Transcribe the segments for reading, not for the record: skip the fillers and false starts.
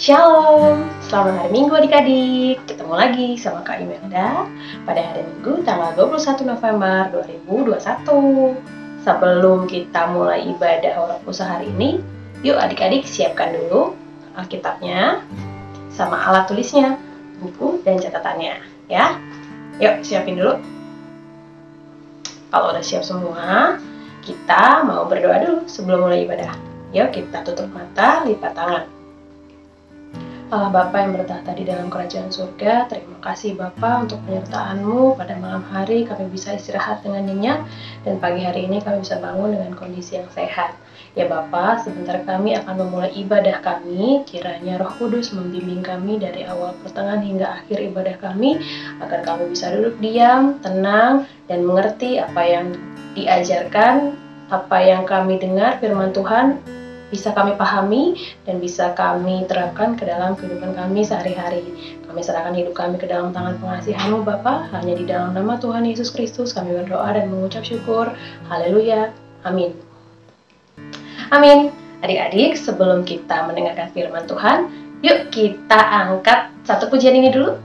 Shalom, selamat hari Minggu adik-adik. Ketemu lagi sama Kak Imelda pada hari Minggu tanggal 21 November 2021. Sebelum kita mulai ibadah Hora Puasa hari ini, yuk adik-adik siapkan dulu Alkitabnya sama alat tulisnya, buku dan catatannya ya. Yuk siapin dulu. Kalau udah siap semua, kita mau berdoa dulu sebelum mulai ibadah. Yuk kita tutup mata, lipat tangan. Allah Bapa yang bertahta di dalam kerajaan surga, terima kasih Bapa untuk penyertaan-Mu. Pada malam hari kami bisa istirahat dengan nyenyak, dan pagi hari ini kami bisa bangun dengan kondisi yang sehat. Ya Bapa, sebentar kami akan memulai ibadah kami, kiranya Roh Kudus membimbing kami dari awal pertengahan hingga akhir ibadah kami, agar kami bisa duduk diam, tenang, dan mengerti apa yang diajarkan, apa yang kami dengar firman Tuhan, bisa kami pahami dan bisa kami terapkan ke dalam kehidupan kami sehari-hari. Kami serahkan hidup kami ke dalam tangan pengasihan-Mu Bapa. Hanya di dalam nama Tuhan Yesus Kristus kami berdoa dan mengucap syukur. Haleluya. Amin. Amin. Adik-adik, sebelum kita mendengarkan firman Tuhan, yuk kita angkat satu pujian ini dulu.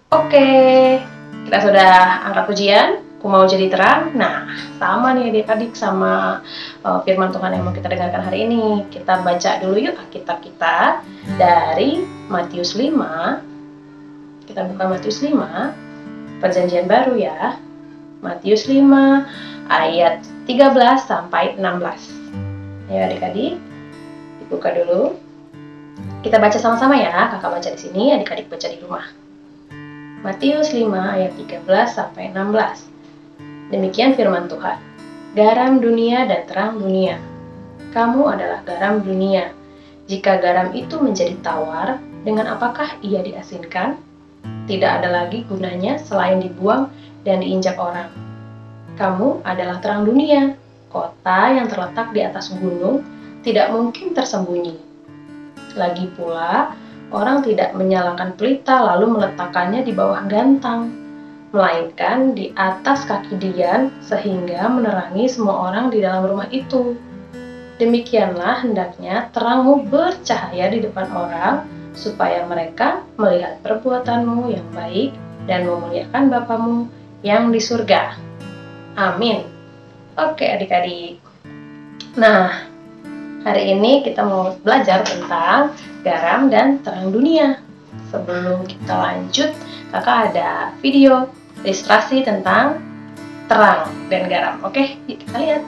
Oke, kita sudah angkat pujian. Aku mau jadi terang. Nah, sama nih adik-adik sama firman Tuhan yang mau kita dengarkan hari ini. Kita baca dulu yuk Alkitab kita dari Matius 5. Kita buka Matius 5, Perjanjian Baru ya. Matius 5 ayat 13 sampai 16. Ya adik-adik, dibuka dulu. Kita baca sama-sama ya. Kakak baca di sini, adik-adik baca di rumah. Matius 5 ayat 13 sampai 16. Demikian firman Tuhan. Garam dunia dan terang dunia. Kamu adalah garam dunia. Jika garam itu menjadi tawar, dengan apakah ia diasinkan? Tidak ada lagi gunanya selain dibuang dan diinjak orang. Kamu adalah terang dunia. Kota yang terletak di atas gunung tidak mungkin tersembunyi. Lagi pula, orang tidak menyalakan pelita lalu meletakkannya di bawah gantang, melainkan di atas kaki dian sehingga menerangi semua orang di dalam rumah itu. Demikianlah hendaknya terangmu bercahaya di depan orang, supaya mereka melihat perbuatanmu yang baik dan memuliakan Bapamu yang di surga. Amin. Oke adik-adik. Nah, hari ini kita mau belajar tentang garam dan terang dunia. Sebelum kita lanjut, kakak ada video ilustrasi tentang terang dan garam. Oke, yuk kita lihat.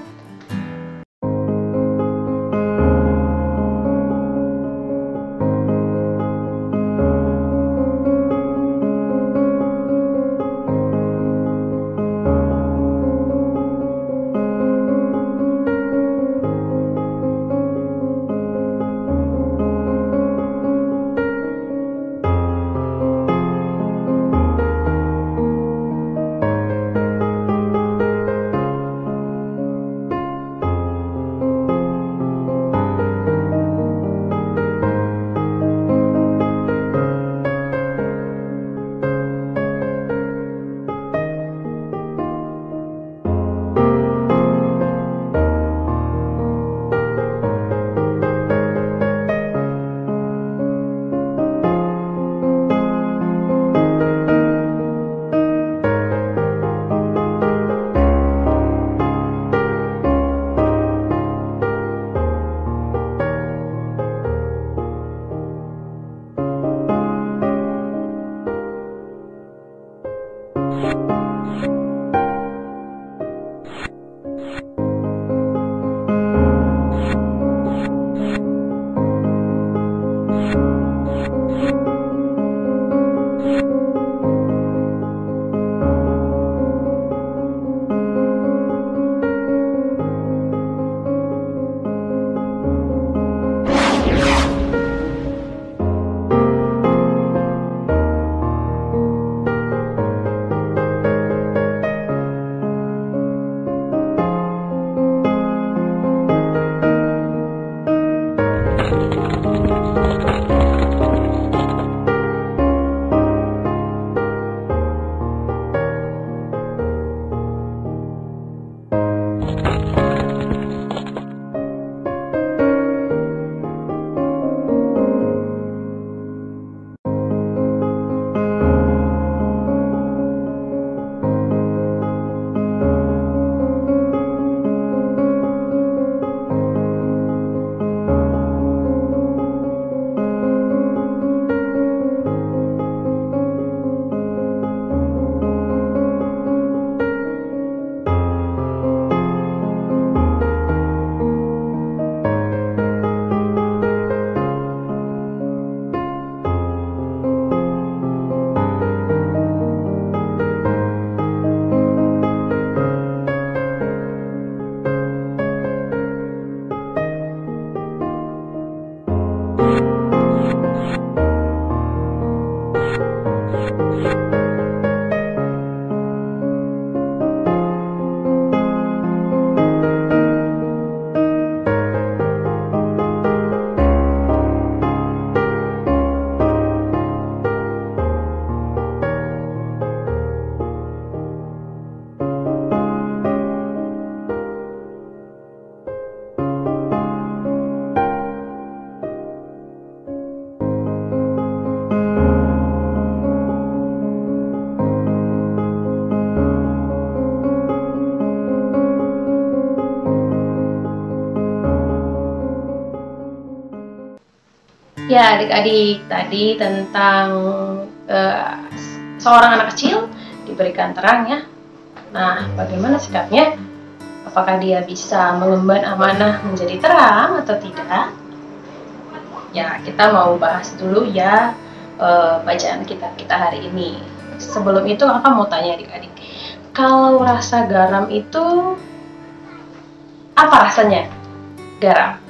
Ya, adik-adik, tadi tentang seorang anak kecil diberikan terang ya. Nah, bagaimana sikapnya? Apakah dia bisa mengemban amanah menjadi terang atau tidak? Ya, kita mau bahas dulu ya bacaan kita hari ini. Sebelum itu, kakak mau tanya adik-adik, kalau rasa garam itu apa rasanya? Garam.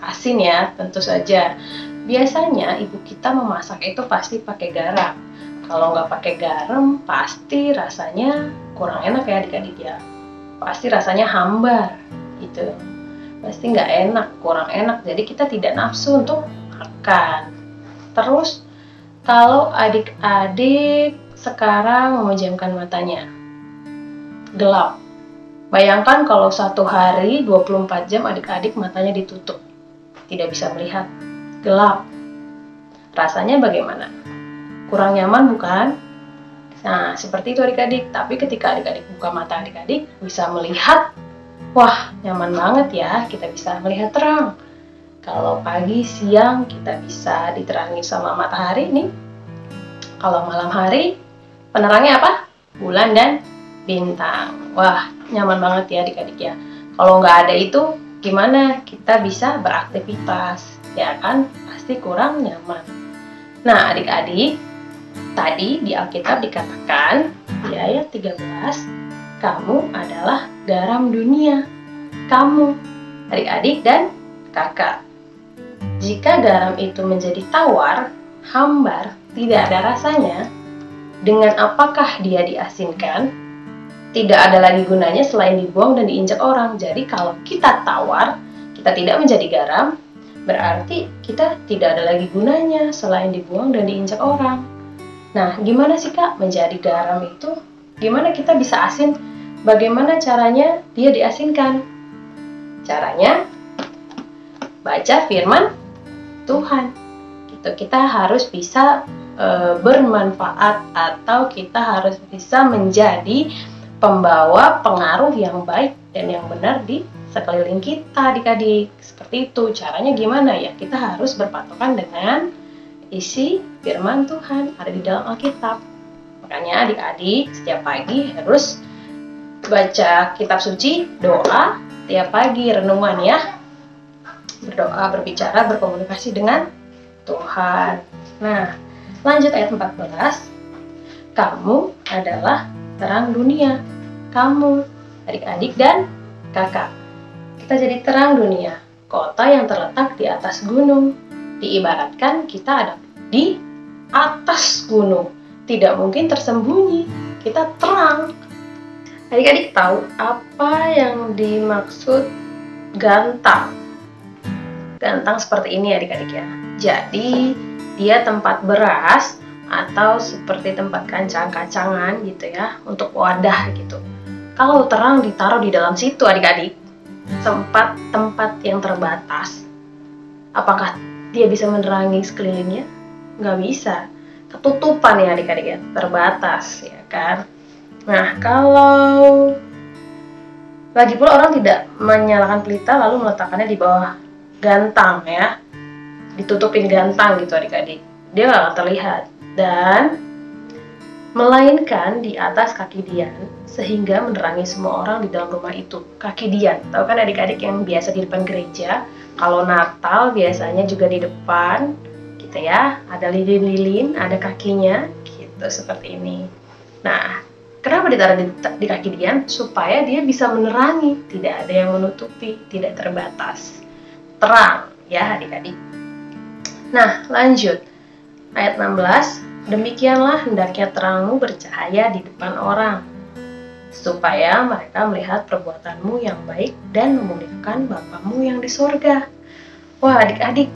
Asin ya, tentu saja. Biasanya ibu kita memasak itu pasti pakai garam. Kalau nggak pakai garam, pasti rasanya kurang enak ya adik-adik ya. Pasti rasanya hambar gitu. Pasti nggak enak, kurang enak. Jadi kita tidak nafsu untuk makan. Terus kalau adik-adik sekarang memejamkan matanya, gelap. Bayangkan kalau satu hari 24 jam adik-adik matanya ditutup. Tidak bisa melihat, gelap. Rasanya bagaimana? Kurang nyaman bukan? Nah, seperti itu adik-adik. Tapi ketika adik-adik buka mata adik-adik bisa melihat, wah, nyaman banget ya, kita bisa melihat terang. Kalau pagi, siang kita bisa diterangi sama matahari nih. Kalau malam hari, penerangnya apa? Bulan dan bintang. Wah, nyaman banget ya adik-adik ya. Kalau nggak ada itu, gimana kita bisa beraktivitas, ya kan? Pasti kurang nyaman. Nah, adik-adik, tadi di Alkitab dikatakan di ayat 13, kamu adalah garam dunia. Kamu, adik-adik dan kakak. Jika garam itu menjadi tawar, hambar, tidak ada rasanya, dengan apakah dia diasinkan? Tidak ada lagi gunanya selain dibuang dan diinjak orang. Jadi kalau kita tawar, kita tidak menjadi garam, berarti kita tidak ada lagi gunanya selain dibuang dan diinjak orang. Nah, gimana sih Kak menjadi garam itu? Gimana kita bisa asin? Bagaimana caranya dia diasinkan? Caranya baca firman Tuhan. Gitu. Kita harus bisa bermanfaat, atau kita harus bisa menjadi pembawa pengaruh yang baik dan yang benar di sekeliling kita adik-adik. Seperti itu. Caranya gimana ya? Kita harus berpatokan dengan isi firman Tuhan ada di dalam Alkitab. Makanya adik-adik setiap pagi harus baca kitab suci, doa tiap pagi, renungan ya. Berdoa, berbicara, berkomunikasi dengan Tuhan. Nah, lanjut ayat 14. Kamu adalah terang dunia. Kamu, adik-adik dan kakak. Kita jadi terang dunia, kota yang terletak di atas gunung. Diibaratkan kita ada di atas gunung, tidak mungkin tersembunyi, kita terang. Adik-adik tahu apa yang dimaksud gantang? Gantang seperti ini adik-adik ya. Jadi dia tempat beras atau seperti tempat kacang-kacangan gitu ya, untuk wadah gitu. Kalau terang ditaruh di dalam situ adik-adik, tempat yang terbatas, apakah dia bisa menerangi sekelilingnya? Nggak bisa, ketutupan ya adik-adik ya, terbatas ya kan. Nah, kalau lagi pula orang tidak menyalakan pelita lalu meletakkannya di bawah gantang ya, ditutupin gantang gitu adik-adik, dia nggak akan terlihat. Dan melainkan di atas kaki Dian, sehingga menerangi semua orang di dalam rumah itu. Kaki Dian, tahu kan adik-adik yang biasa di depan gereja, kalau Natal biasanya juga di depan gitu ya, ada lilin-lilin, ada kakinya gitu, seperti ini. Nah, kenapa ditaruh di kaki Dian? Supaya dia bisa menerangi, tidak ada yang menutupi, tidak terbatas, terang ya adik-adik. Nah, lanjut. Ayat 16, demikianlah hendaknya terangmu bercahaya di depan orang, supaya mereka melihat perbuatanmu yang baik dan memuliakan Bapamu yang di sorga. Wah, adik-adik,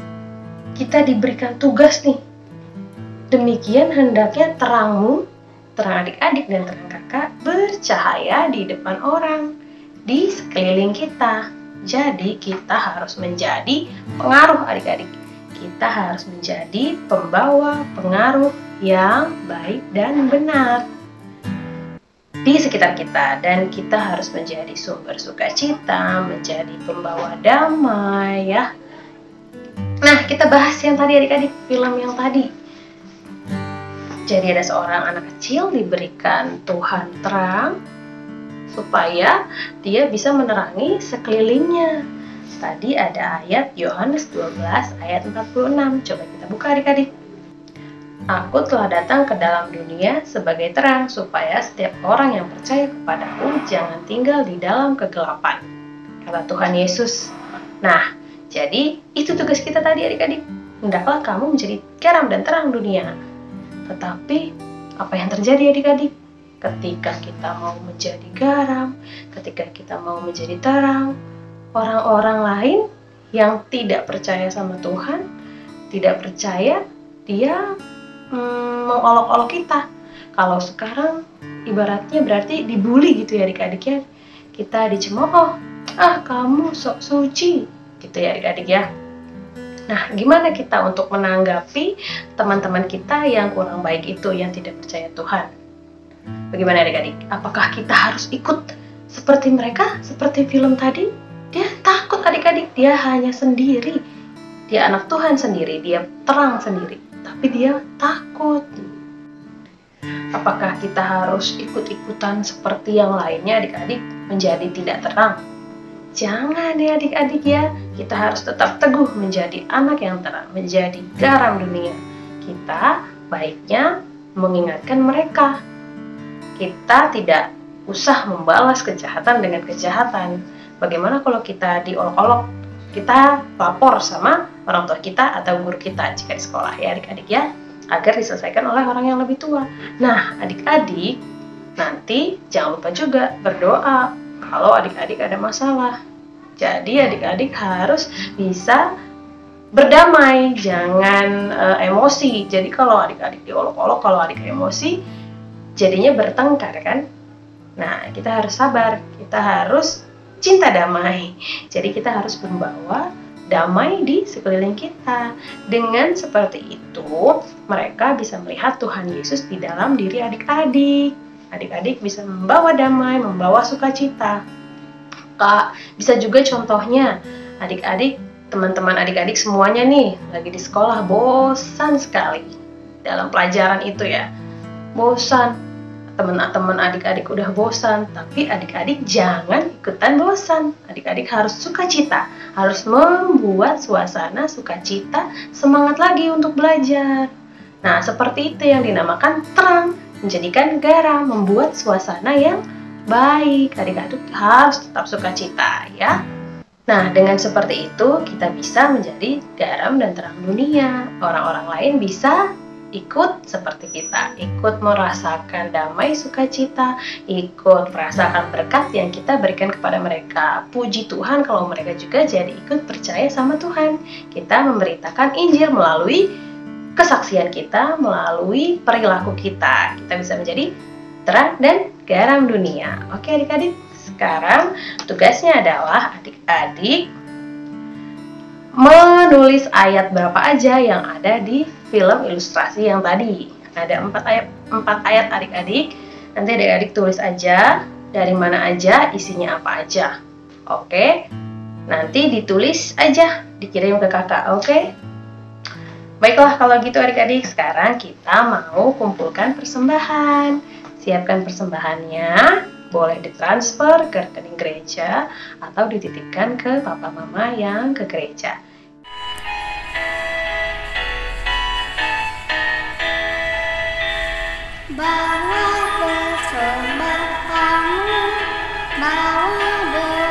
kita diberikan tugas nih. Demikian hendaknya terangmu, terang adik-adik dan terang kakak, bercahaya di depan orang, di sekeliling kita. Jadi kita harus menjadi pengaruh adik-adik. Kita harus menjadi pembawa pengaruh yang baik dan benar di sekitar kita, dan kita harus menjadi sumber sukacita, menjadi pembawa damai ya. Nah, kita bahas yang tadi adik-adik, film yang tadi. Jadi ada seorang anak kecil diberikan Tuhan terang supaya dia bisa menerangi sekelilingnya. Tadi ada ayat Yohanes 12 ayat 46. Coba kita buka adik-adik. Aku telah datang ke dalam dunia sebagai terang, supaya setiap orang yang percaya kepadaku jangan tinggal di dalam kegelapan, kata Tuhan Yesus. Nah, jadi itu tugas kita tadi adik-adik. Hendaklah kamu menjadi garam dan terang dunia. Tetapi apa yang terjadi adik-adik? Ketika kita mau menjadi garam, ketika kita mau menjadi terang, orang-orang lain yang tidak percaya sama Tuhan, tidak percaya, dia mengolok-olok kita. Kalau sekarang ibaratnya berarti dibully gitu ya adik-adik ya. Kita dicemooh, kamu sok suci gitu ya adik-adik ya. Nah, gimana kita untuk menanggapi teman-teman kita yang kurang baik itu, yang tidak percaya Tuhan? Bagaimana adik-adik? Apakah kita harus ikut seperti mereka, seperti film tadi? Dia takut adik-adik, dia hanya sendiri. Dia anak Tuhan sendiri, dia terang sendiri, tapi dia takut. Apakah kita harus ikut-ikutan seperti yang lainnya adik-adik, menjadi tidak terang? Jangan ya adik-adik ya, kita harus tetap teguh menjadi anak yang terang, menjadi garam dunia. Kita baiknya mengingatkan mereka. Kita tidak usah membalas kejahatan dengan kejahatan. Bagaimana kalau kita diolok-olok? Kita lapor sama orang tua kita atau guru kita jika di sekolah ya adik-adik ya, agar diselesaikan oleh orang yang lebih tua. Nah adik-adik, nanti jangan lupa juga berdoa kalau adik-adik ada masalah. Jadi adik-adik harus bisa berdamai, jangan emosi. Jadi kalau adik-adik diolok-olok, kalau adik emosi, jadinya bertengkar kan. Nah, kita harus sabar, kita harus cinta damai. Jadi kita harus membawa damai di sekeliling kita. Dengan seperti itu, mereka bisa melihat Tuhan Yesus di dalam diri adik-adik. Adik-adik bisa membawa damai, membawa sukacita. Bisa juga contohnya, adik-adik, teman-teman adik-adik semuanya nih, lagi di sekolah bosan sekali dalam pelajaran itu ya. Bosan, teman-teman adik-adik udah bosan, tapi adik-adik jangan ikutan bosan. Adik-adik harus sukacita, harus membuat suasana sukacita, semangat lagi untuk belajar. Nah, seperti itu yang dinamakan terang, menjadikan garam, membuat suasana yang baik. Adik-adik harus tetap sukacita ya. Nah, dengan seperti itu kita bisa menjadi garam dan terang dunia. Orang-orang lain bisa ikut seperti kita, ikut merasakan damai sukacita, ikut merasakan berkat yang kita berikan kepada mereka. Puji Tuhan kalau mereka juga jadi ikut percaya sama Tuhan. Kita memberitakan Injil melalui kesaksian kita, melalui perilaku kita. Kita bisa menjadi terang dan garam dunia. Oke adik-adik, sekarang tugasnya adalah adik-adik menulis ayat berapa aja yang ada di film ilustrasi yang tadi. Ada 4 ayat adik-adik. Nanti adik-adik tulis aja dari mana aja, isinya apa aja. Oke, nanti ditulis aja, dikirim ke kakak. Oke, baiklah kalau gitu adik-adik, sekarang kita mau kumpulkan persembahan. Siapkan persembahannya, boleh ditransfer ke rekening gereja atau dititipkan ke papa mama yang ke gereja. Bawa persembahanmu, bawa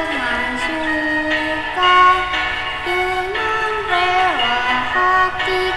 dengan suka, dengan rela hati.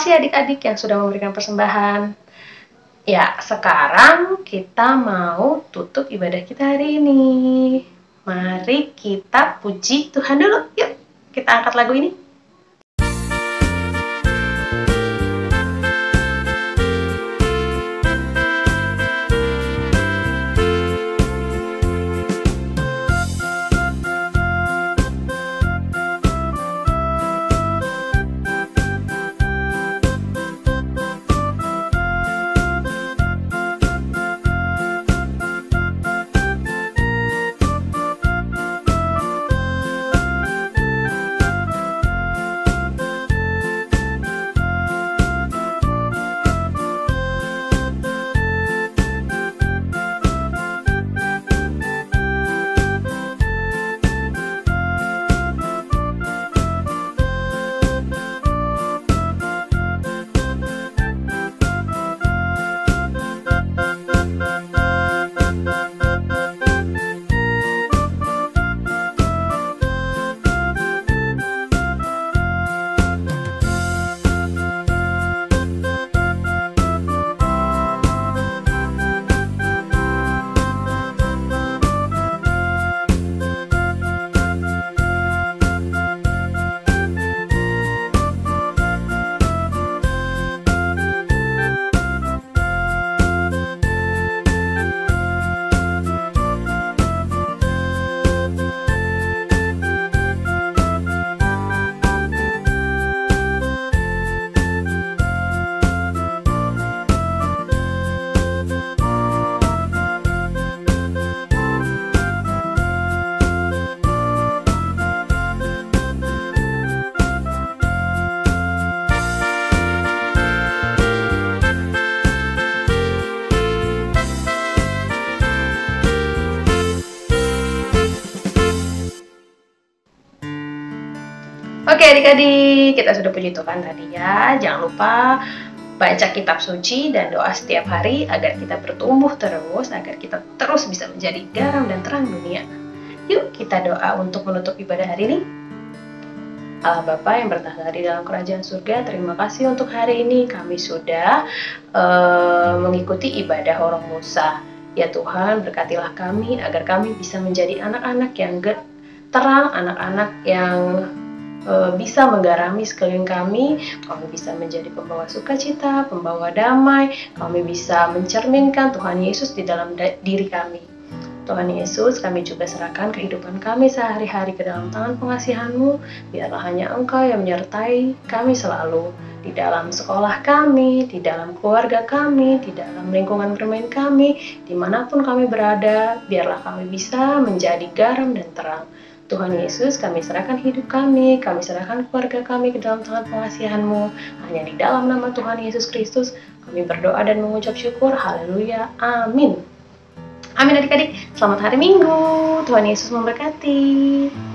kasih adik-adik yang sudah memberikan persembahan. Ya, sekarang kita mau tutup ibadah kita hari ini. Mari kita puji Tuhan dulu. Yuk, kita angkat lagu ini. Oke adik-adik, kita sudah puji Tuhan tadi ya. Jangan lupa baca kitab suci dan doa setiap hari agar kita bertumbuh terus, agar kita terus bisa menjadi garam dan terang dunia. Yuk kita doa untuk menutup ibadah hari ini. Allah Bapa yang bertahta di dalam kerajaan surga, terima kasih untuk hari ini kami sudah mengikuti ibadah orang Musa. Ya Tuhan, berkatilah kami agar kami bisa menjadi anak-anak yang terang, anak-anak yang bisa menggarami sekeliling kami bisa menjadi pembawa sukacita, pembawa damai, kami bisa mencerminkan Tuhan Yesus di dalam diri kami. Tuhan Yesus, kami juga serahkan kehidupan kami sehari-hari ke dalam tangan pengasihan-Mu, biarlah hanya Engkau yang menyertai kami selalu, di dalam sekolah kami, di dalam keluarga kami, di dalam lingkungan bermain kami, dimanapun kami berada, biarlah kami bisa menjadi garam dan terang. Tuhan Yesus, kami serahkan hidup kami serahkan keluarga kami ke dalam tangan pengasihan-Mu. Hanya di dalam nama Tuhan Yesus Kristus, kami berdoa dan mengucap syukur. Haleluya. Amin. Amin adik-adik. Selamat hari Minggu. Tuhan Yesus memberkati.